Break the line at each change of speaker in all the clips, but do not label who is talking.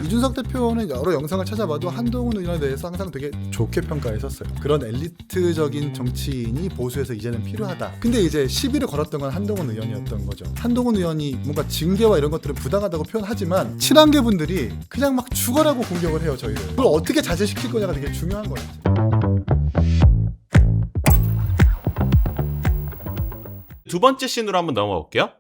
이준석 대표는 여러 영상을 찾아봐도 한동훈 의원에 대해서 항상 되게 좋게 평가했었어요. 그런 엘리트적인 정치인이 보수에서 이제는 필요하다. 근데 이제 시비를 걸었던 건 한동훈 의원이었던 거죠. 한동훈 의원이 뭔가 징계와 이런 것들은 부당하다고 표현하지만 친한계 분들이 그냥 막 죽어라고 공격을 해요. 저희를. 그걸 어떻게 자제시킬 거냐가 되게 중요한 거예요.
두 번째 씬으로 한번 넘어가 볼게요.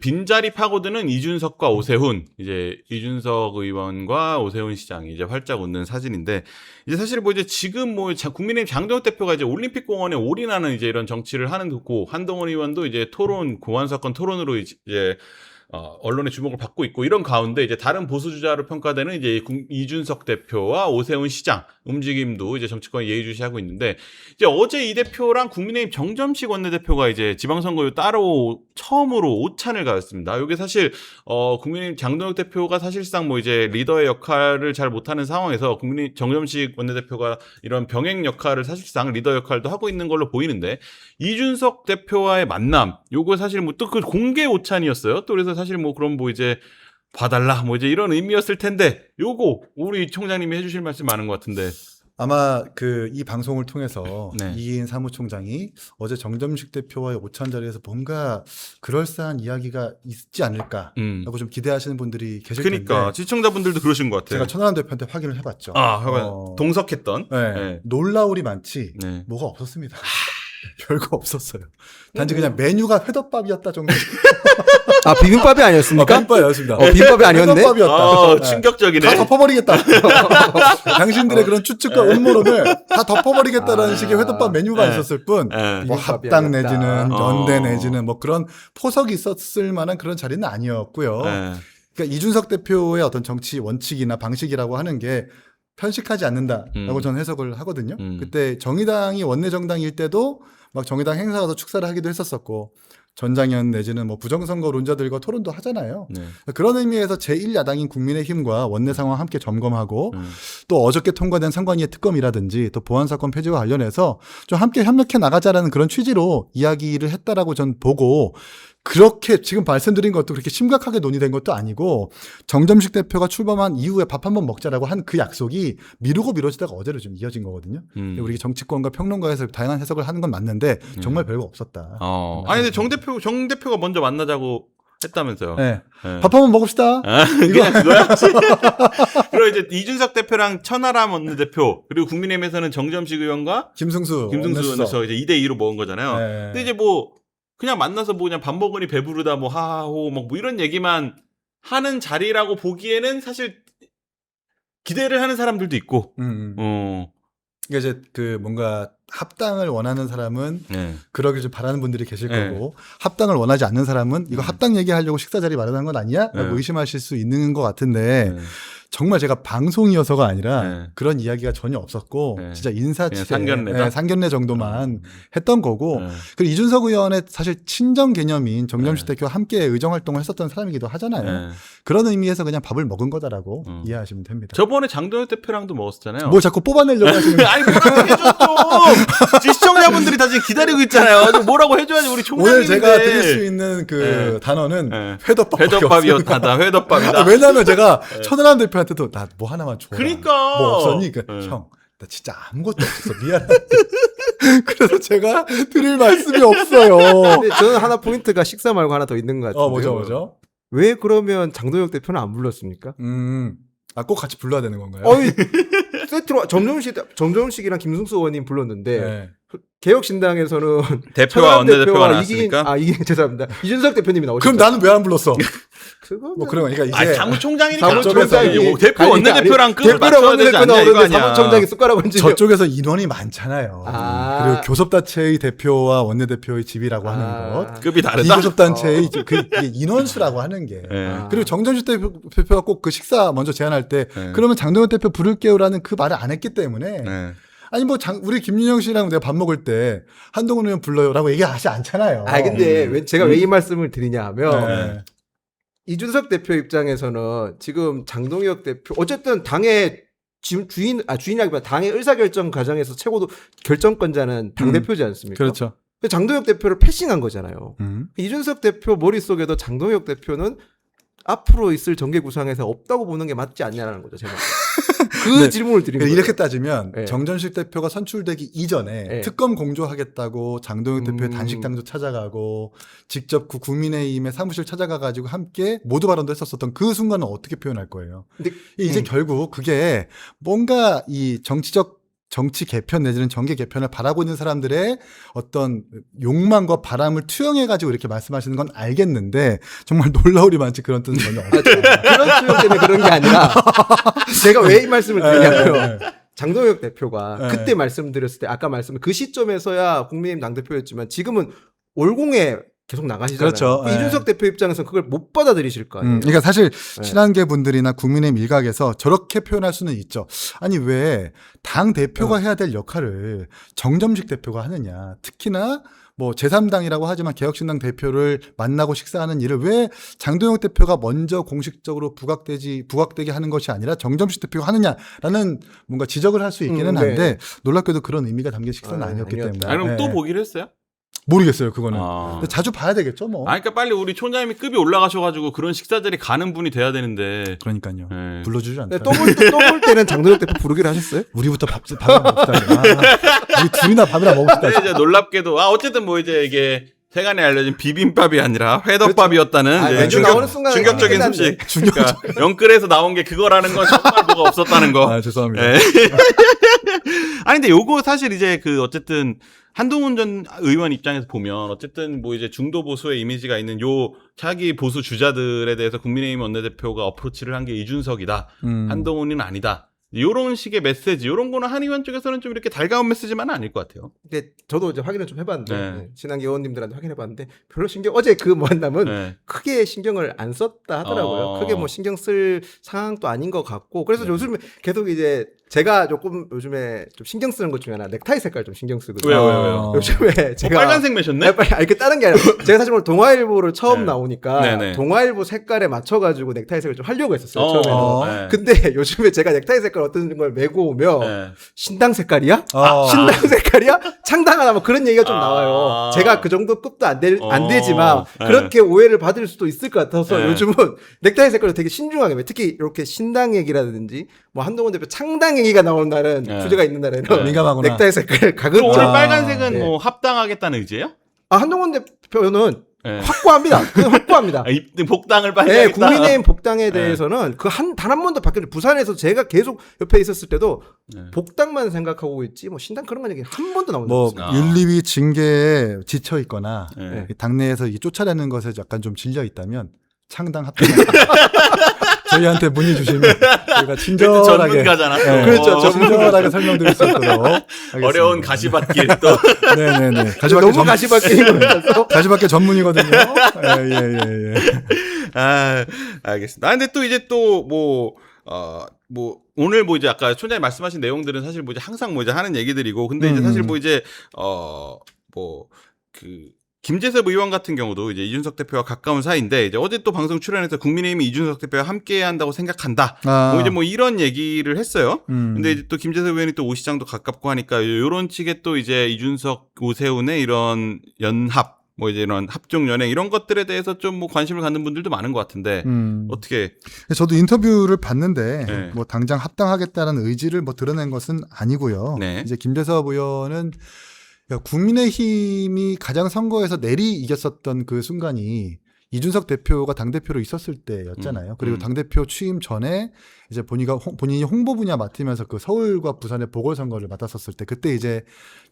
빈자리 파고드는 이준석과 오세훈, 이제 이준석 의원과 오세훈 시장이 이제 활짝 웃는 사진인데, 이제 사실 뭐 이제 지금 뭐 국민의힘 장동혁 대표가 이제 올림픽 공원에 올인하는 이제 이런 정치를 하는 거고, 한동훈 의원도 이제 토론, 고안 사건 토론으로 이제 언론의 주목을 받고 있고, 이런 가운데 이제 다른 보수 주자로 평가되는 이제 이준석 대표와 오세훈 시장 움직임도 이제 정치권 예의주시하고 있는데, 이제 어제 이 대표랑 국민의힘 정점식 원내대표가 이제 지방선거 따로 처음으로 오찬을 가졌습니다. 이게 사실 국민의힘 장동혁 대표가 사실상 뭐 이제 리더의 역할을 잘 못하는 상황에서 국민의힘 정점식 원내대표가 이런 병행 역할을 사실상 리더 역할도 하고 있는 걸로 보이는데, 이준석 대표와의 만남, 요거 사실 뭐 또 그 공개 오찬이었어요. 또 그래서 사실 뭐 그럼 뭐 이제 봐달라 뭐 이제 이런 의미였을 텐데, 요거 우리 총장님이 해주실 말씀 많은 것 같은데.
아마 이 방송을 통해서
네.
이기인 사무총장이 어제 정점식 대표와의 오찬 자리에서 뭔가 그럴싸한 이야기가 있지 않을까라고 좀 기대하시는 분들이 계실 텐데.
그러니까 시청자분들도 그러신 것 같아요.
제가 천하람 대표한테 확인을 해봤죠.
동석했던.
네.
네.
놀라울이 많지
네.
뭐가 없었습니다. 별거 없었어요. 단지 그냥 메뉴가 회덮밥이었다 정도.
아, 비빔밥이 아니었습니까?
비빔밥이었습니다.
비빔밥이 아니었는데?
회덮밥이었다.
충격적이네.
다 덮어버리겠다. 당신들의 그런 추측과 음모론을 다 덮어버리겠다라는 식의 회덮밥 메뉴가 있었을 뿐, 뭐 합당 내지는 연대 내지는 뭐 그런 포석이 있었을 만한 그런 자리는 아니었고요. 그러니까 이준석 대표의 어떤 정치 원칙이나 방식이라고 하는 게 편식하지 않는다라고 저는 해석을 하거든요. 그때 정의당이 원내 정당일 때도 막 정의당 행사 가서 축사를 하기도 했었었고, 전장현 내지는 뭐 부정선거론자들과 토론도 하잖아요.
네.
그런 의미에서 제1야당인 국민의힘과 원내 상황 함께 점검하고 또 어저께 통과된 선관위의 특검이라든지 또 보안사건 폐지와 관련해서 좀 함께 협력해 나가자라는 그런 취지로 이야기를 했다라고 전 보고, 그렇게 지금 말씀드린 것도 그렇게 심각하게 논의된 것도 아니고, 정점식 대표가 출범한 이후에 밥 한번 먹자라고 한 그 약속이 미루고 미뤄지다가 어제로 좀 이어진 거거든요. 우리 정치권과 평론가에서 다양한 해석을 하는 건 맞는데 정말 별거 없었다.
아니 근데 정 대표가 먼저 만나자고 했다면서요.
네. 밥 한번 먹읍시다.
그냥 그거야? 그리고 이제 이준석 대표랑 천하람 원내대표, 그리고 국민의힘에서는 정점식 의원과 김승수 원내수석 이제 2대2로 먹은 거잖아요.
네.
근데 이제 뭐 그냥 만나서 뭐 그냥 밥 먹으니 배부르다 뭐 하하호 뭐 이런 얘기만 하는 자리라고 보기에는 사실 기대를 하는 사람들도 있고.
그러니까 이제 뭔가 합당을 원하는 사람은 그러길 좀 바라는 분들이 계실 거고, 합당을 원하지 않는 사람은 이거 합당 얘기하려고 식사 자리 마련한 건 아니야? 라고 의심하실 수 있는 것 같은데, 정말 제가 방송이어서가 아니라 그런 이야기가 전혀 없었고, 진짜 인사치레, 상견례 정도만 했던 거고, 그리고 이준석 의원의 사실 친정 개념인 정점식 대표와 함께 의정활동을 했었던 사람이기도 하잖아요. 그런 의미에서 그냥 밥을 먹은 거다라고 이해하시면 됩니다.
저번에 장동혁 대표랑도 먹었잖아요.
뭘 자꾸 뽑아내려고 하시는 거예요?
아니 뭐라고 해줘 좀. 시청자분들이 다 지금 기다리고 있잖아요. 뭐라고 해줘야지 우리 총장님인데.
오늘 제가 드릴 수 있는 단어는
회덮밥이었다. 회덮밥이다.
왜냐하면 제가 천하람 대표한테도 나 뭐 하나만 줘.
그러니까.
뭐 없었니? 형, 나 진짜 아무것도 없어. 미안한데. 그래서 제가 드릴 말씀이 없어요.
근데 저는 하나 포인트가 식사 말고 하나 더 있는 것 같은데요.
뭐죠?
왜 그러면 장동혁 대표는 안 불렀습니까?
꼭 같이 불러야 되는 건가요?
세트로 정점식이랑 김승수 의원님 불렀는데 개혁신당에서는
대표와 원내대표가 나왔으니까.
죄송합니다. 이준석 대표님이 나오셨죠.
그럼 나는 왜 안 불렀어?
그건
뭐 그런 거니까 이제
사무총장이니까
사무총장이
대표 원내대표랑 급을 맞춰야 되지 않냐 이거 아니야.
사무총장이 숟가락 얹으려.
저쪽에서 인원이 많잖아요. 그리고 교섭단체의 대표와 원내대표의 집이라고 하는 것,
급이 다르다.
비교섭단체의 이게 인원수라고 하는 게. 그리고 정점식 대표가 꼭 그 식사 먼저 제안할 때 그러면 장동혁 대표 부를게요라는 그 말을 안 했기 때문에. 아니 뭐 우리 김윤영 씨랑 내가 밥 먹을 때 한동훈 의원 불러요라고 얘기하지 않잖아요.
근데 제가 왜 이 말씀을 드리냐 하면 이준석 대표 입장에서는 지금 장동혁 대표 어쨌든 당의 주인이라기보다 당의 의사결정 과정에서 최고 결정권자는 당 대표지 않습니까?
그렇죠.
장동혁 대표를 패싱한 거잖아요. 이준석 대표 머릿속에도 장동혁 대표는 앞으로 있을 정계 구상에서 없다고 보는 게 맞지 않냐라는 거죠, 제가. 그
네.
질문을 드린 거예요.
이렇게 따지면
네.
정전식 대표가 선출되기 이전에
네.
특검 공조하겠다고 장동혁 대표의 단식당도 찾아가고 직접 그 국민의힘의 사무실 찾아가가지고 함께 모두 발언도 했었었던 그 순간은 어떻게 표현할 거예요?
근데
이제 결국 그게 뭔가 이 정치 개편 내지는 정계 개편을 바라고 있는 사람들의 어떤 욕망과 바람을 투영해가지고 이렇게 말씀하시는 건 알겠는데 정말 놀라울이 많지 그런 뜻은 전혀 없어요.
그런 투영 때문에 그런 게 아니라 제가 왜 이 말씀을 드리냐면
네.
장동혁 대표가
네.
그때 말씀드렸을 때 아까 말씀 그 시점에서야 국민의힘 당대표였지만 지금은 올공에 계속 나가시잖아요.
그렇죠. 네.
이준석 대표 입장에서는 그걸 못 받아들이실 거 아니에요.
그러니까 사실
네.
친한계 분들이나 국민의힘 일각에서 저렇게 표현할 수는 있죠. 아니 왜 당 대표가 해야 될 역할을 정점식 대표가 하느냐. 특히나 뭐 제3당이라고 하지만 개혁신당 대표를 만나고 식사하는 일을 왜 장동혁 대표가 먼저 공식적으로 부각되게 하는 것이 아니라 정점식 대표가 하느냐라는 뭔가 지적을 할 수 있기는
네.
한데 놀랍게도 그런 의미가 담긴 식사는 아니었기
아니었다.
때문에.
아니, 그럼 또
네.
보기로 했어요?
모르겠어요 그거는.
아.
근데 자주 봐야 되겠죠 뭐.
그러니까 빨리 우리 총장님이 급이 올라가셔가지고 그런 식사 자리 가는 분이 돼야 되는데.
그러니까요.
네.
불러주지 않다.
또볼 때는 장동혁 대표 부르기로 하셨어요?
우리부터 밥이나 먹읍시다. 우리 둘이나 밥이나 먹읍시다.
근데 이제 놀랍게도 어쨌든 뭐 이제 이게 세간에 알려진 비빔밥이 아니라 회덮밥이었다는
그렇죠.
이제
메뉴 나오는 순간에
충격적인
끝났네.
소식. 그러니까 영끌에서 나온 게 그거라는 건 정말 뭐가 없었다는 거.
아, 죄송합니다.
예. 아니 근데 요거 사실 이제 그 어쨌든 한동훈 전 의원 입장에서 보면 어쨌든 뭐 이제 중도 보수의 이미지가 있는 요 차기 보수 주자들에 대해서 국민의힘 원내대표가 어프로치를 한 게 이준석이다. 한동훈은 아니다. 요런 식의 메시지, 요런 거는 한 의원 쪽에서는 좀 이렇게 달가운 메시지만은 아닐 것 같아요.
근데 저도 이제 확인을 좀 해봤는데
네.
친한 의원님들한테 확인해봤는데 별로 어제 그 만남은
네.
크게 신경을 안 썼다 하더라고요. 크게 뭐 신경 쓸 상황도 아닌 것 같고 그래서 요즘에 계속 이제 제가 조금 요즘에 좀 신경 쓰는 것 중에 하나 넥타이 색깔 좀 신경 쓰거든요.
왜요?
요즘에 제가
빨간색 매셨네?
아니 그 다른 게 아니라 제가 사실 오늘 동아일보를 처음
네.
나오니까
네네.
동아일보 색깔에 맞춰가지고 넥타이 색을 좀 하려고 했었어요. 처음에는.
네.
근데 요즘에 제가 넥타이 색깔 어떤 걸 메고 오면
네.
신당 색깔이야?
아.
신당 색깔이야? 창당하나 뭐 그런 얘기가 좀
아.
나와요. 제가 그 정도 급도 안
어.
되지만
네.
그렇게 오해를 받을 수도 있을 것 같아서
네.
요즘은 넥타이 색깔을 되게 신중하게 특히 이렇게 신당 얘기라든지 뭐 한동훈 대표 창당 얘기가 나오는 날은
네.
주제가 있는 날에는
네.
민감하구나.
넥타이 색깔
그럼
가급적
오늘
아,
빨간색은
네.
뭐 합당하겠다는 의지예요?
한동훈 대표는
네.
확고합니다. 그건 확고합니다.
복당을 빨리
네,
하겠다.
국민의힘 복당에 대해서는 그 단 한 번도 바뀌었죠. 부산에서 제가 계속 옆에 있었을 때도
네.
복당만 생각하고 있지 뭐 신당 그런 건 얘기 한 번도 나온 적
뭐
없어요.
아.
윤리위 징계에 지쳐 있거나
네.
당내에서 이 쫓아내는 것에 약간 좀 질려 있다면 창당 합당 저희한테 문의 주시면 저희가 친절하게
전문가잖아. 또.
그렇죠.
친절하게 설명드릴 수 있도록 하겠습니다.
어려운 가시밭길 또.
네네네.
너무 가시밭길인 거라서
가시밭길 전문이거든요. 예.
알겠습니다. 근데 또 이제 또 뭐 오늘 뭐 이제 아까 총장님 말씀하신 내용들은 사실 뭐 이제 항상 뭐 이제 하는 얘기들이고 근데 이제 사실 뭐 이제 김재섭 의원 같은 경우도 이제 이준석 대표와 가까운 사이인데 이제 어제 또 방송 출연해서 국민의힘이 이준석 대표와 함께해야 한다고 생각한다. 뭐 이제 뭐 이런 얘기를 했어요. 근데 이제 또 김재섭 의원이 또 오시장도 가깝고 하니까 이런 측에 또 이제 이준석 오세훈의 이런 연합 뭐 이제 이런 합종 연행 이런 것들에 대해서 좀 뭐 관심을 갖는 분들도 많은 것 같은데 어떻게?
저도 인터뷰를 봤는데
네.
뭐 당장 합당하겠다는 의지를 뭐 드러낸 것은 아니고요.
네.
이제 김재섭 의원은 국민의힘이 가장 선거에서 내리 이겼었던 그 순간이 이준석 대표가 당대표로 있었을 때였잖아요. 그리고 당대표 취임 전에 이제 본인이 홍보 분야 맡으면서 그 서울과 부산의 보궐선거를 맡았었을 때 그때 이제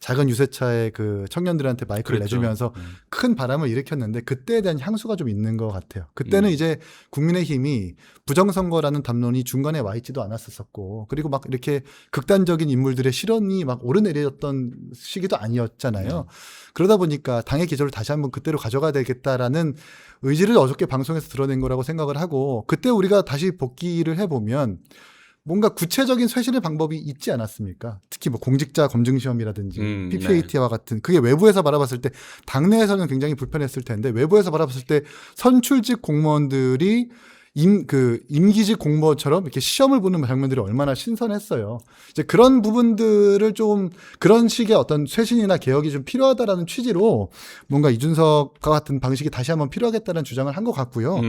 작은 유세차에 그 청년들한테 마이크를
그랬죠.
내주면서 큰 바람을 일으켰는데 그때에 대한 향수가 좀 있는 것 같아요. 그때는 이제 국민의힘이 부정선거라는 담론이 중간에 와 있지도 않았었고 그리고 막 이렇게 극단적인 인물들의 실언이 막 오르내렸던 시기도 아니었잖아요. 그러다 보니까 당의 기조를 다시 한번 그때로 가져가야 되겠다라는 의지를 어저께 방송에서 드러낸 거라고 생각을 하고 그때 우리가 다시 복기를 해보면 뭔가 구체적인 쇄신의 방법이 있지 않았습니까? 특히 뭐 공직자 검증 시험이라든지 PPAT와 같은 그게 외부에서 바라봤을 때 당내에서는 굉장히 불편했을 텐데 외부에서 바라봤을 때 선출직 공무원들이 임기직 공무원처럼 이렇게 시험을 보는 장면들이 얼마나 신선했어요. 이제 그런 부분들을 좀 그런 식의 어떤 쇄신이나 개혁이 좀 필요하다라는 취지로 뭔가 이준석과 같은 방식이 다시 한번 필요하겠다는 주장을 한 것 같고요.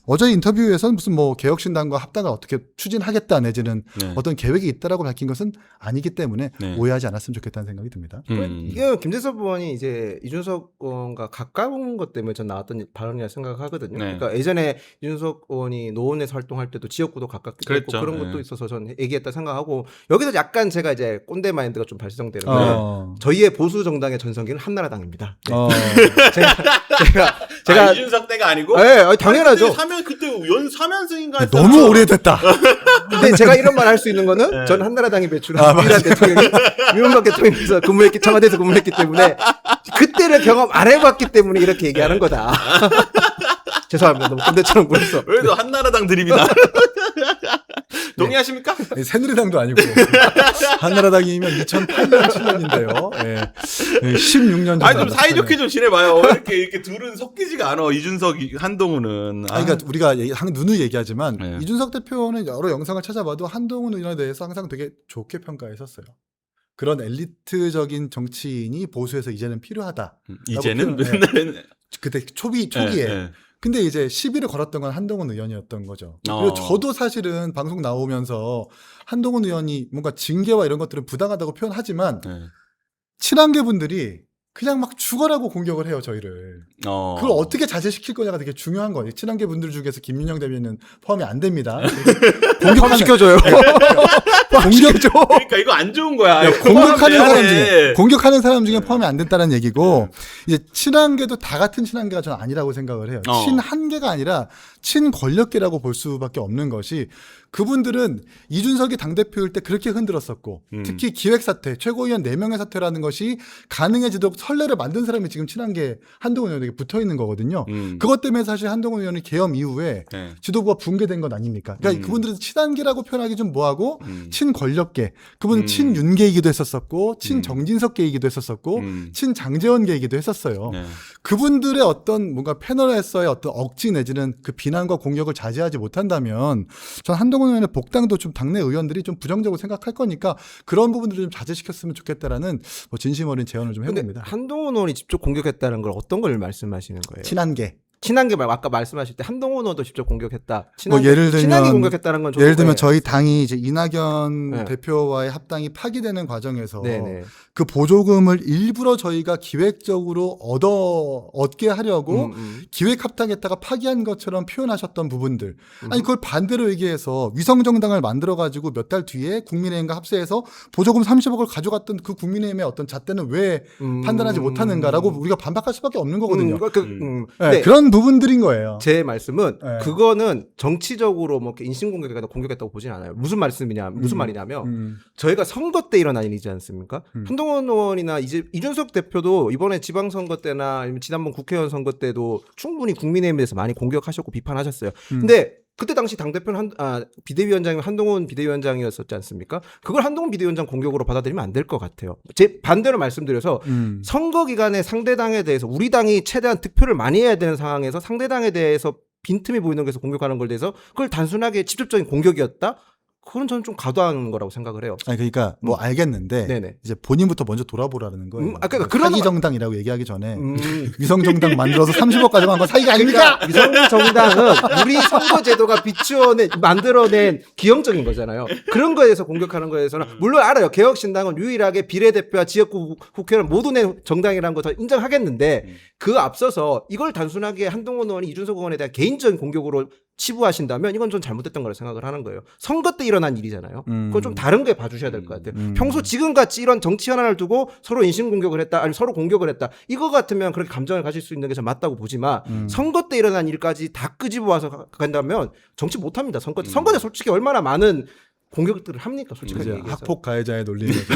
어제 인터뷰에서는 무슨 뭐 개혁신당과 합당을 어떻게 추진하겠다 내지는
네.
어떤 계획이 있다라고 밝힌 것은 아니기 때문에
네.
오해하지 않았으면 좋겠다는 생각이 듭니다.
이게 김재섭 의원이 이제 이준석 의원과 가까운 것 때문에 전 나왔던 발언이라 생각하거든요.
네.
그러니까 예전에 이준석 의원이 노원에서 활동할 때도 지역구도 가깝기도 했고
그랬죠.
그런 것도
네.
있어서 전 얘기했다 생각하고 여기서 약간 제가 이제 꼰대 마인드가 좀 발생되는데 저희의 보수 정당의 전성기는 한나라당입니다. 네. 제가
이준석 때가 아니고?
네, 당연하죠.
그때 연 3연승인가
너무 오래됐다.
근데 제가 이런 말 할 수 있는 거는
네.
전 한나라당이 배출한 유일한 대통령이 이명박 대통령에서 청와대에서 근무했기 때문에 그때를 경험 안 해봤기 때문에 이렇게 얘기하는 거다. 죄송합니다. 너무 꼰대처럼 굴었어.
왜도 한나라당 드립이다. 동의하십니까?
네, 새누리당도 아니고 한나라당이면 2008년 7년인데요. 네. 16년 정도.
아니 좀 사이좋게 좀 지내봐요. 이렇게 둘은 섞이지가 않아. 이준석, 한동훈은.
그러니까 우리가 누누이 얘기하지만
네.
이준석 대표는 여러 영상을 찾아봐도 한동훈 의원에 대해서 항상 되게 좋게 평가했었어요. 그런 엘리트적인 정치인이 보수에서 이제는 필요하다.
이제는
맨날 그때 초기에.
네.
근데 이제 시비를 걸었던 건 한동훈 의원이었던 거죠. 그리고 저도 사실은 방송 나오면서 한동훈 의원이 뭔가 징계와 이런 것들은 부당하다고 표현하지만
네.
친한계 분들이 그냥 막 죽어라고 공격을 해요, 저희를. 그걸 어떻게 자제시킬 거냐가 되게 중요한 거예요. 친한계 분들 중에서 김윤영 대변인은 포함이 안 됩니다.
포함시켜줘요.
공격죠.
그러니까 이거 안 좋은 거야.
공격하는 사람 중에 포함이 안 됐다는 얘기고, 이제 친한계도 다 같은 친한계가 저는 아니라고 생각을 해요. 친한계가 아니라 친권력계라고 볼 수밖에 없는 것이, 그분들은 이준석이 당대표일 때 그렇게 흔들었었고, 특히 기획사퇴, 최고위원 4명의 사퇴라는 것이 가능해지도록 선례를 만든 사람이 지금 친한계 한동훈 의원에게 붙어 있는 거거든요. 그것 때문에 사실 한동훈 의원이 계엄 이후에 지도부가 붕괴된 건 아닙니까? 그러니까 그분들은 친한계라고 표현하기 좀 뭐하고, 친권력계, 그분은 친윤계이기도 했었었고, 친정진석계이기도 했었었고, 친장제원계이기도 했었어요. 그분들의 어떤 뭔가 패널에서의 어떤 억지 내지는 그 비난과 공격을 자제하지 못한다면, 전 한동훈 의원의 복당도 좀 당내 의원들이 좀 부정적으로 생각할 거니까 그런 부분들을 좀 자제시켰으면 좋겠다라는 뭐 진심 어린 제언을 좀 해봅니다.
한동훈 의원이 직접 공격했다는 걸 어떤 걸 말씀하시는 거예요?
친한계
말 아까 말씀하실 때 한동훈 의원도 직접 공격했다.
예를 들면
친한계 공격했다는 건
예를 들면 저희 당이 이제 이낙연 대표와의 합당이 파기되는 과정에서 그 보조금을 일부러 저희가 기획적으로 얻게 하려고 기획 합당했다가 파기한 것처럼 표현하셨던 부분들. 아니 그걸 반대로 얘기해서 위성 정당을 만들어 가지고 몇 달 뒤에 국민의힘과 합세해서 보조금 30억을 가져갔던 그 국민의힘의 어떤 잣대는 왜 판단하지 못하는가라고 우리가 반박할 수밖에 없는 거거든요. 그런 부분들인 거예요.
제 말씀은 그거는 정치적으로 뭐 인신공격했다고 보진 않아요. 무슨 말이냐면 저희가 선거 때 일어난 일이지 않습니까? 한동훈 의원이나 이준석 대표도 이번에 지방선거 때나 아니면 지난번 국회의원 선거 때도 충분히 국민의힘에 대해서 많이 공격하셨고 비판하셨어요. 근데 그때 당시 당대표는 비대위원장이 한동훈 비대위원장이었었지 않습니까? 그걸 한동훈 비대위원장 공격으로 받아들이면 안 될 것 같아요. 제 반대로 말씀드려서 선거 기간에 상대당에 대해서 우리 당이 최대한 득표를 많이 해야 되는 상황에서 상대당에 대해서 빈틈이 보이는 것에서 공격하는 걸 대해서 그걸 단순하게 직접적인 공격이었다? 그건 저는 좀 과도한 거라고 생각을 해요.
아니 그러니까 뭐 알겠는데 이제 본인부터 먼저 돌아보라는 거예요.
그러니까 그런
사기 정당이라고 얘기하기 전에 위성 정당 만들어서 30억 가져간 건 사기가 아닙니까?
위성 정당은 우리 선거제도가 만들어낸 기형적인 거잖아요. 그런 거에 대해서 공격하는 거에 대해서는 물론 알아요. 개혁신당은 유일하게 비례대표와 지역구 국회의원 모두 낸 정당이라는 거 더 인정하겠는데 그 앞서서 이걸 단순하게 한동훈 의원이 이준석 의원에 대한 개인적인 공격으로 치부하신다면 이건 좀 잘못됐던 거라고 생각을 하는 거예요. 선거 때 일어난 일이잖아요. 그건 좀 다른 게 봐주셔야 될 것 같아요. 평소 지금같이 이런 정치 현안을 두고 서로 인신공격을 했다, 아니면 서로 공격을 했다. 이거 같으면 그렇게 감정을 가질 수 있는 게 좀 맞다고 보지만 선거 때 일어난 일까지 다 끄집어 와서 간다면 정치 못합니다. 선거 때 솔직히 얼마나 많은 공격들을 합니까? 솔직하게 얘기해서.
학폭 가해자의 논리인 거죠.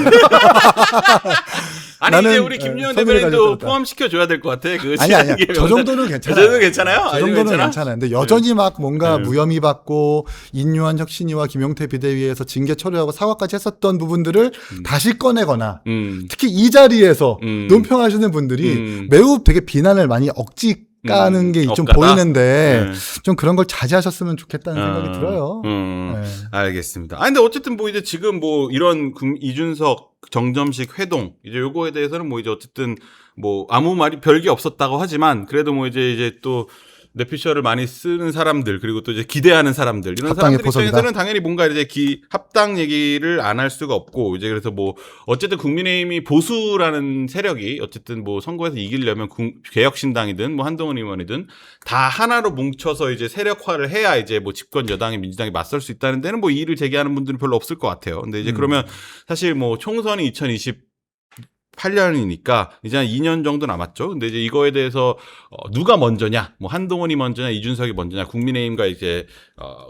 아니
나는,
이제 우리 김유현
선의를
대변인도
가졌다.
포함시켜 줘야 될 것 같아. 그
아니야.
시간이
저 정도는 괜찮아요.
저 정도는 괜찮아요?
저 정도는 괜찮아요. 근데 여전히 막 뭔가 무혐의 받고 인유한 혁신위와 김용태 비대위에서 징계 처리하고 사과까지 했었던 부분들을 다시 꺼내거나 특히 이 자리에서 논평하시는 분들이 매우 되게 비난을 많이 억지 까는 게 좀 보이는데 좀 그런 걸 자제하셨으면 좋겠다는 생각이 들어요. 네.
알겠습니다. 근데 어쨌든 뭐 이제 지금 뭐 이런 이준석 정점식 회동 이제 요거에 대해서는 뭐 이제 어쨌든 뭐 아무 말이 별게 없었다고 하지만 그래도 뭐 이제 또 뇌피셜을 많이 쓰는 사람들 그리고 또 이제 기대하는 사람들 이런 사람들 입장에서는 당연히 뭔가 이제 합당 얘기를 안 할 수가 없고 이제 그래서 뭐 어쨌든 국민의힘이 보수라는 세력이 어쨌든 뭐 선거에서 이기려면 개혁신당이든 뭐 한동훈 의원이든 다 하나로 뭉쳐서 이제 세력화를 해야 이제 뭐 집권 여당이 민주당이 맞설 수 있다는 데는 뭐 이의를 제기하는 분들은 별로 없을 것 같아요. 근데 이제 그러면 사실 뭐 총선이 2028년이니까 이제 한 2년 정도 남았죠. 근데 이제 이거에 대해서 누가 먼저냐, 뭐 한동훈이 먼저냐, 이준석이 먼저냐, 국민의힘과 이제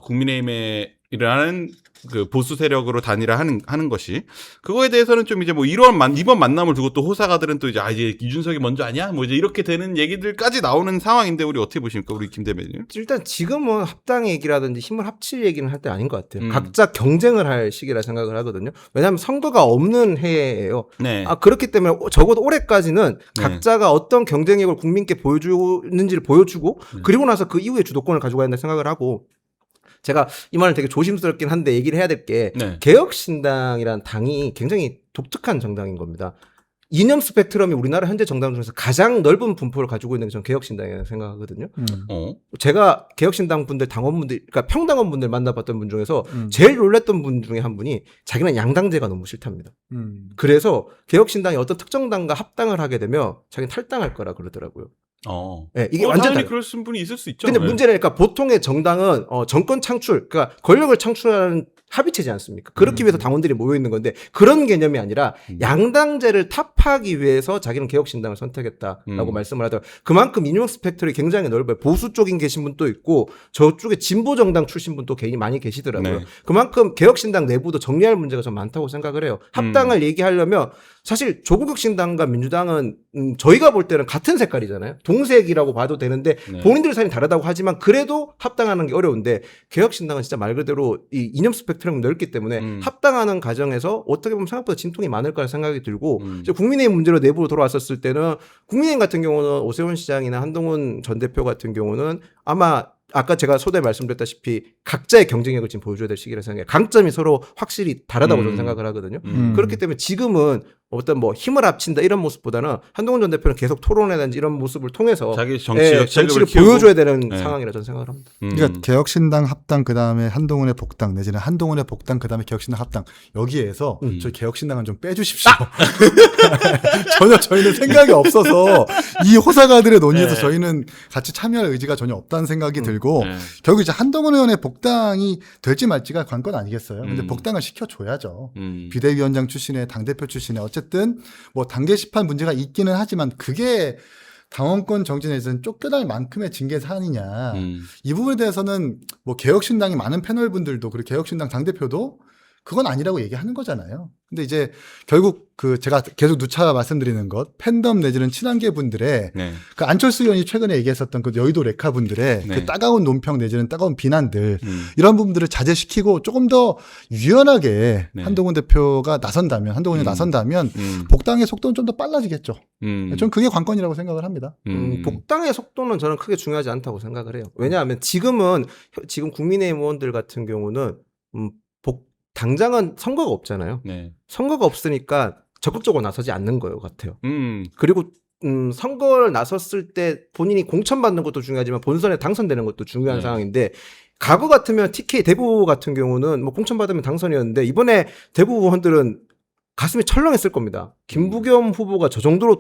국민의힘이라는 그 보수 세력으로 단일화하는 것이 그거에 대해서는 좀 이제 뭐 이번 만남을 두고 또 호사가들은 또 이제 이제 이준석이 먼저 아니야, 뭐 이제 이렇게 되는 얘기들까지 나오는 상황인데 우리 어떻게 보십니까, 우리 김 대변인?
일단 지금은 합당 얘기라든지 힘을 합칠 얘기는 할 때 아닌 것 같아요. 각자 경쟁을 할 시기라 생각을 하거든요. 왜냐하면 선거가 없는 해예요.
네.
그렇기 때문에 적어도 올해까지는 각자가 어떤 경쟁력을 국민께 보여주는지를 보여주고 그리고 나서 그 이후에 주도권을 가지고 가야 된다 생각을 하고. 제가 이 말은 되게 조심스럽긴 한데 얘기를 해야 될 게 개혁신당이라는 당이 굉장히 독특한 정당인 겁니다. 이념 스펙트럼이 우리나라 현재 정당 중에서 가장 넓은 분포를 가지고 있는 게 저는 개혁신당이라고 생각하거든요. 제가 개혁신당 분들 당원분들 그러니까 평당원 분들 만나봤던 분 중에서 제일 놀랐던 분 중에 한 분이 자기는 양당제가 너무 싫답니다. 그래서 개혁신당이 어떤 특정 당과 합당을 하게 되면 자기는 탈당할 거라 그러더라고요.
네, 이게 완전히 그럴 분이 있을 수 있죠.
근데 문제는 그러니까 보통의 정당은 정권 창출, 그러니까 권력을 창출하는 합의체지 않습니까? 그렇기 위해서 당원들이 모여 있는 건데 그런 개념이 아니라 양당제를 타파하기 위해서 자기는 개혁신당을 선택했다라고 말씀을 하더라고요. 그만큼 이념 스펙트럼이 굉장히 넓어요. 보수 쪽인 계신 분도 있고 저쪽에 진보 정당 출신 분도 괜히 많이 계시더라고요. 그만큼 개혁신당 내부도 정리할 문제가 좀 많다고 생각을 해요. 합당을 얘기하려면 사실 조국 신당과 민주당은 저희가 볼 때는 같은 색깔이잖아요. 동색이라고 봐도 되는데 본인들 사람이 다르다고 하지만 그래도 합당하는 게 어려운데 개혁신당은 진짜 말 그대로 이 이념 스펙트럼이 넓기 때문에 합당하는 과정에서 어떻게 보면 생각보다 진통이 많을 거라 생각이 들고 이제 국민의힘 문제로 내부로 돌아왔었을 때는 국민의힘 같은 경우는 오세훈 시장이나 한동훈 전 대표 같은 경우는 아마 아까 제가 소대 말씀드렸다시피 각자의 경쟁력을 지금 보여줘야 될 시기라 생각해요. 강점이 서로 확실히 다르다고 저는 생각을 하거든요. 그렇기 때문에 지금은 어떤 뭐 힘을 합친다 이런 모습보다는 한동훈 전 대표는 계속 토론회든지 이런 모습을 통해서
자기 정치를
보여줘야 되는 상황이라 저는 생각을 합니다.
그러니까 개혁신당 합당 그다음에 한동훈의 복당 내지는 한동훈의 복당 그다음에 개혁신당 합당 여기에서 저희 개혁신당은 좀 빼주십시오. 전혀 저희는 생각이 없어서 이 호사가들의 논의에서 저희는 같이 참여할 의지가 전혀 없다는 생각이 들고 결국 이제 한동훈 의원의 복당이 될지 말지가 관건 아니겠어요. 근데 복당을 시켜줘야죠. 비대위원장 출신의 당대표 출신의 어쨌든 뭐 당 게시판 문제가 있기는 하지만 그게 당원권 정진에서는 쫓겨날 만큼의 징계 사안이냐. 이 부분에 대해서는 뭐 개혁신당이 많은 패널 분들도 그리고 개혁신당 당대표도 그건 아니라고 얘기하는 거잖아요. 근데 이제 결국 그 제가 계속 누차 말씀드리는 것 팬덤 내지는 친한계 분들의 그 안철수 의원이 최근에 얘기했었던 그 여의도 레카 분들의 그 따가운 논평 내지는 따가운 비난들 이런 부분들을 자제시키고 조금 더 유연하게 한동훈 대표가 나선다면 한동훈이 나선다면 복당의 속도는 좀 더 빨라지겠죠. 저는 그게 관건이라고 생각을 합니다.
복당의 속도는 저는 크게 중요하지 않다고 생각을 해요. 왜냐하면 지금 국민의힘 의원들 같은 경우는 당장은 선거가 없잖아요. 선거가 없으니까 적극적으로 나서지 않는 것 같아요. 그리고 선거를 나섰을 때 본인이 공천받는 것도 중요하지만 본선에 당선되는 것도 중요한 상황인데 과거 같으면 TK 대구 같은 경우는 뭐 공천받으면 당선이었는데 이번에 대구 의원들은 가슴이 철렁했을 겁니다. 김부겸 후보가 저 정도로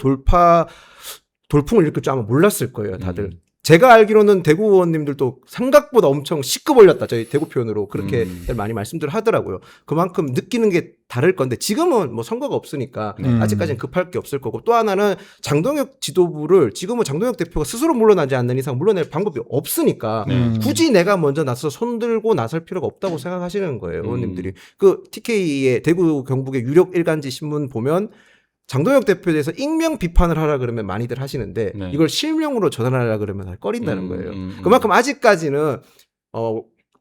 돌풍을 일으킬 줄 아마 몰랐을 거예요, 다들. 제가 알기로는 대구 의원님들도 생각보다 엄청 시급 올렸다. 저희 대구 표현으로 그렇게 많이 말씀들 하더라고요. 그만큼 느끼는 게 다를 건데 지금은 뭐 선거가 없으니까 아직까지는 급할 게 없을 거고 또 하나는 장동혁 지도부를 지금은 장동혁 대표가 스스로 물러나지 않는 이상 물러낼 방법이 없으니까 굳이 내가 먼저 나서서 손들고 나설 필요가 없다고 생각하시는 거예요. 의원님들이. 그 TK의 대구 경북의 유력 일간지 신문 보면 장동혁 대표에 대해서 익명 비판을 하라 그러면 많이들 하시는데
네.
이걸 실명으로 전환하라 그러면 꺼린다는 거예요. 그만큼 아직까지는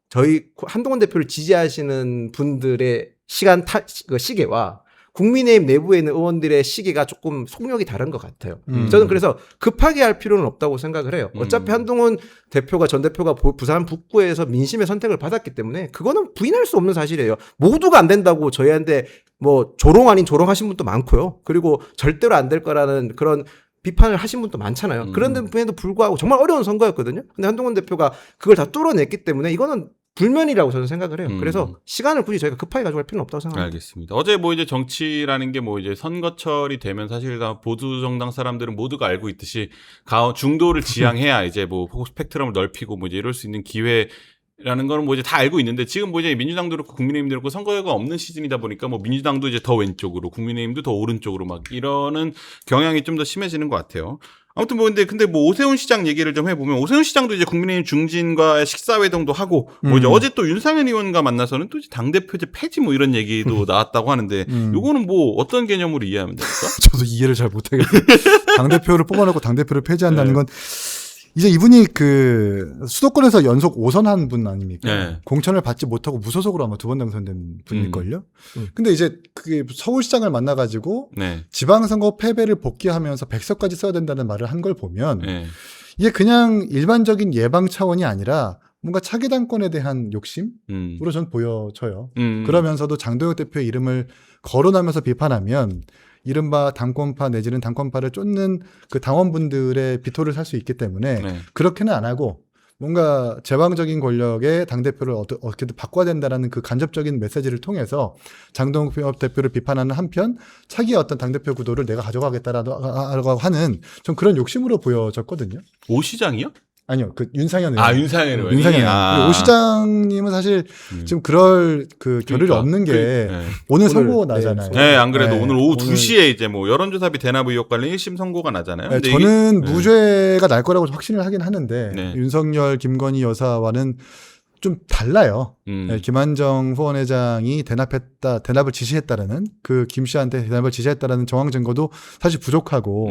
저희 한동훈 대표를 지지하시는 분들의 시계와 국민의힘 내부에 있는 의원들의 시기가 조금 속력이 다른 것 같아요. 저는 그래서 급하게 할 필요는 없다고 생각을 해요. 어차피 한동훈 대표가 전 대표가 부산 북구에서 민심의 선택을 받았기 때문에 그거는 부인할 수 없는 사실이에요. 모두가 안 된다고 저희한테 뭐 조롱 아닌 조롱하신 분도 많고요. 그리고 절대로 안 될 거라는 그런 비판을 하신 분도 많잖아요. 그런데도 불구하고 정말 어려운 선거였거든요. 근데 한동훈 대표가 그걸 다 뚫어냈기 때문에 이거는 불면이라고 저는 생각을 해요. 그래서 시간을 굳이 저희가 급하게 가져갈 필요는 없다고 생각합니다.
알겠습니다. 어제 뭐 이제 정치라는 게 뭐 이제 선거철이 되면 사실 보수 정당 사람들은 모두가 알고 있듯이 중도를 지향해야 이제 뭐 스펙트럼을 넓히고 뭐 이제 이럴 수 있는 기회라는 거는 뭐 이제 다 알고 있는데 지금 뭐 이제 민주당도 그렇고 국민의힘도 그렇고 선거가 없는 시즌이다 보니까 뭐 민주당도 이제 더 왼쪽으로 국민의힘도 더 오른쪽으로 막 이러는 경향이 좀 더 심해지는 것 같아요. 아무튼 뭐 근데 뭐 오세훈 시장 얘기를 좀 해보면 오세훈 시장도 이제 국민의힘 중진과 식사회동도 하고 뭐 이제 어제 또 윤상현 의원과 만나서는 또 당 대표제 폐지 뭐 이런 얘기도 나왔다고 하는데 요거는 뭐 어떤 개념으로 이해하면 될까?
저도 이해를 잘 못하겠어요. 당 대표를 뽑아놓고 당 대표를 폐지한다는 건 이제 이분이 그 수도권에서 연속 5선한 분 아닙니까?
네.
공천을 받지 못하고 무소속으로 아마 2번 당선된 분일걸요? 근데 이제 그게 서울시장을 만나가지고
네.
지방선거 패배를 복귀하면서 100석까지 써야 된다는 말을 한 걸 보면
네.
이게 그냥 일반적인 예방 차원이 아니라 뭔가 차기 당권에 대한 욕심으로 전 보여져요. 그러면서도 장동혁 대표의 이름을 거론하면서 비판하면 이른바 당권파 내지는 당권파를 쫓는 그 당원분들의 비토를 살 수 있기 때문에
네.
그렇게는 안 하고 뭔가 제왕적인 권력의 당대표를 어떻게든 바꿔야 된다라는 그 간접적인 메시지를 통해서 장동혁 대표를 비판하는 한편 차기의 어떤 당대표 구도를 내가 가져가겠다라고 하는 좀 그런 욕심으로 보여졌거든요.
오 시장이요?
아니요, 그 윤상현 의원.
윤상현 의원.
윤상현 의원. 오 시장님은 사실 지금 그럴 그 겨를이
그러니까.
없는 게
네.
오늘 선고 나잖아요.
네, 안 그래도
네.
오늘 오후 2시에 이제 뭐 여론조사비 대납 의혹 관련 1심 선고가 나잖아요.
네,
근데
저는
이게,
무죄가 날 거라고 확신을 하긴 하는데
네.
윤석열, 김건희 여사와는 좀 달라요. 네, 김한정 후원회장이 대납을 지시했다라는 그 김 씨한테 대납을 지시했다라는 정황 증거도 사실 부족하고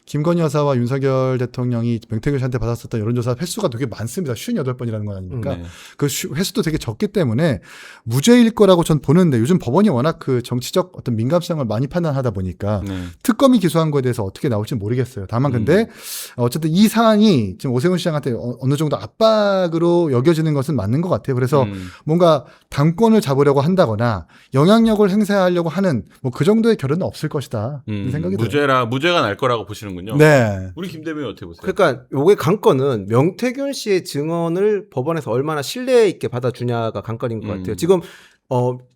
김건희 여사와 윤석열 대통령이 명태균 씨한테 받았었던 여론조사 횟수가 되게 많습니다. 58번이라는 거 아닙니까?
네.
그 횟수도 되게 적기 때문에 무죄일 거라고 전 보는데 요즘 법원이 워낙 그 정치적 어떤 민감성을 많이 판단하다 보니까
네.
특검이 기소한 거에 대해서 어떻게 나올지 모르겠어요. 다만 근데 어쨌든 이 사안이 지금 오세훈 시장한테 어느 정도 압박으로 여겨지는 것은 맞는 것 같아요. 그래서 뭔가 당권을 잡으려고 한다거나 영향력을 행사하려고 하는 뭐 그 정도의 결론은 없을 것이다. 이 생각이 들어요.
무죄가 날 거라고 보시는군요.
네.
우리 김 대변인 어떻게 보세요?
그러니까 요게 관건은 명태균 씨의 증언을 법원에서 얼마나 신뢰 있게 받아주냐가 관건인 것 같아요. 지금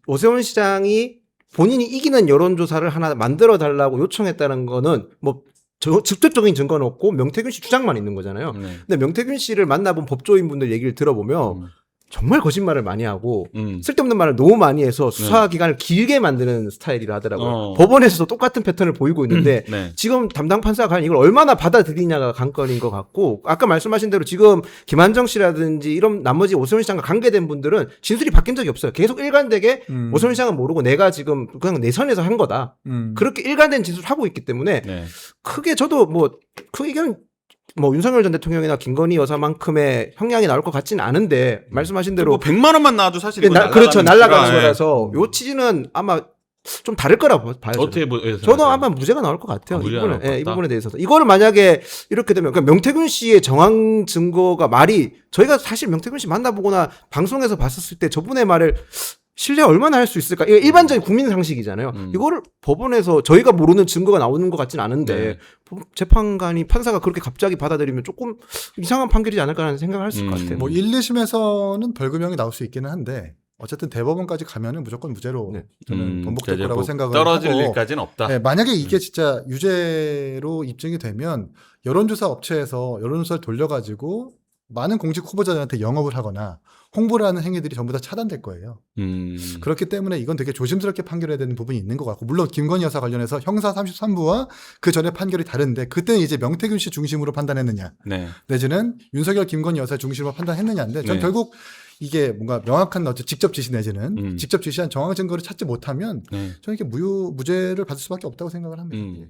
오세훈 시장이 본인이 이기는 여론조사를 하나 만들어 달라고 요청했다는 거는 뭐 직접적인 증거는 없고 명태균 씨 주장만 있는 거잖아요.
네.
근데 명태균 씨를 만나본 법조인분들 얘기를 들어보면 정말 거짓말을 많이 하고 쓸데없는 말을 너무 많이 해서 수사 기간을 길게 만드는 스타일이라 하더라고요. 법원에서도 똑같은 패턴을 보이고 있는데
네.
지금 담당 판사가 과연 이걸 얼마나 받아들이냐가 관건인 것 같고 아까 말씀하신 대로 지금 김한정 씨라든지 이런 나머지 오세훈 시장과 관계된 분들은 진술이 바뀐 적이 없어요. 계속 일관되게 오세훈 시장은 모르고 내가 지금 그냥 내 선에서 한 거다. 그렇게 일관된 진술을 하고 있기 때문에
네.
크게 저도 크게 이견은 윤석열 전 대통령이나 김건희 여사만큼의 형량이 나올 것 같지는 않은데 말씀하신 대로
뭐 100만 원만 나와도 사실
그렇죠. 날아가는 거라서 요 취지는 아마 좀 다를 거라고 봐요.
어떻게
저도 아마 무죄가 나올 것 같아요. 이 부분에 대해서도. 이거를 만약에 이렇게 되면 그러니까 명태균 씨의 정황 증거가 말이 저희가 사실 명태균 씨 만나보거나 방송에서 봤었을 때 저분의 말을 신뢰 얼마나 할 수 있을까? 이게 일반적인 국민 상식이잖아요. 이거를 법원에서 저희가 모르는 증거가 나오는 것 같진 않은데 재판관이 판사가 그렇게 갑자기 받아들이면 조금 이상한 판결이지 않을까라는 생각을 할 수 있을 것 같아요.
뭐 1, 2심에서는 벌금형이 나올 수 있기는 한데 어쨌든 대법원까지 가면은 무조건 무죄로 저는 번복될 거라고 생각을
떨어질
하고
일까지는 없다.
네, 만약에 이게 진짜 유죄로 입증이 되면 여론조사 업체에서 여론조사를 돌려가지고 많은 공직 후보자들한테 영업을 하거나 홍보를 하는 행위들이 전부 다 차단될 거예요. 그렇기 때문에 이건 되게 조심스럽게 판결해야 되는 부분이 있는 것 같고, 물론 김건희 여사 관련해서 형사 33부와 그 전에 판결이 다른데 그때는 이제 명태균 씨 중심으로 판단했느냐,
네.
내지는 윤석열 김건희 여사 중심으로 판단했느냐인데 전
네.
결국 이게 뭔가 명확한 직접 지시 내지는 직접 지시한 정황 증거를 찾지 못하면
네.
저는 이게 무죄를 받을 수밖에 없다고 생각을 합니다.